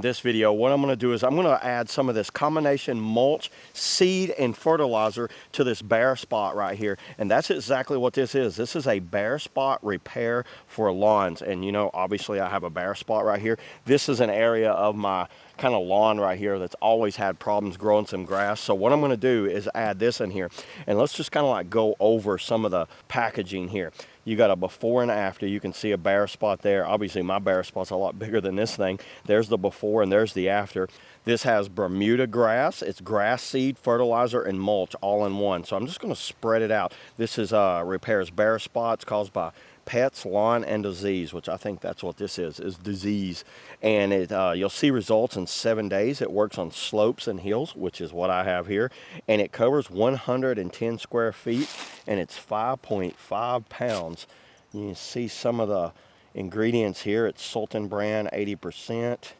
This video, what I'm going to do is I'm going to add some of this combination mulch, seed, and fertilizer to this bare spot right here. And that's exactly what this is. This is a bare spot repair for lawns. And you know, obviously I have a bare spot right here. This is an area of my kind of lawn right here that's always had problems growing some grass. So what I'm going to do is add this in here, and let's just kind of like go over some of the packaging here. You got a before and after. You can see a bare spot there. Obviously my bare spot's a lot bigger than this thing. There's the before and there's the after. This has Bermudagrass. It's grass seed, fertilizer, and mulch all in one. So I'm just going to spread it out. This is repairs bare spots caused by pets, lawn, and disease, which I think that's what this is disease. And it you'll see results in 7 days. It works on slopes and hills, which is what I have here. And it covers 110 square feet, and it's 5.5 pounds. You can see some of the ingredients here. It's Sultan brand, 80%.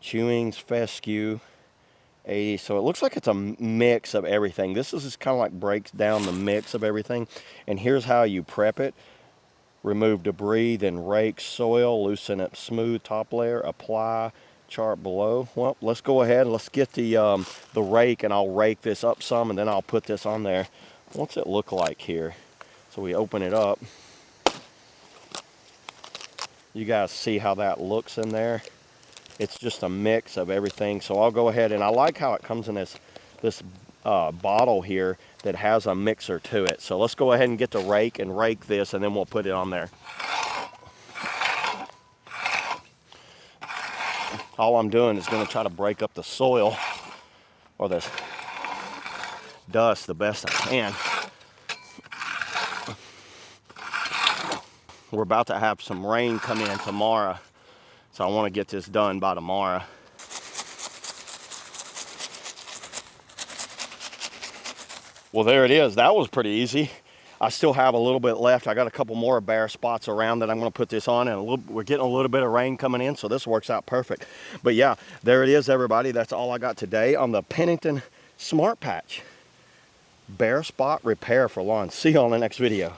Chewings, fescue, 80. So it looks like it's a mix of everything. This is just kind of like breaks down the mix of everything. And here's how you prep it. Remove debris, then rake soil, loosen up smooth top layer, apply, chart below. Well, let's go ahead and let's get the rake, and I'll rake this up some, and then I'll put this on there. What's it look like here? So we open it up. You guys see how that looks in there? It's just a mix of everything. So I'll go ahead, and I like how it comes in this bottle here that has a mixer to it. So let's go ahead and get the rake and rake this, and then we'll put it on there. All I'm doing is going to try to break up the soil or this dust the best I can. We're about to have some rain come in tomorrow, so I want to get this done by tomorrow. Well, there it is. That was pretty easy. I still have a little bit left. I got a couple more bare spots around that I'm going to put this on, and we're getting a little bit of rain coming in, so this works out perfect. But yeah, there it is, everybody. That's all I got today on the Pennington Smart Patch bare spot repair for lawns. See you on the next video.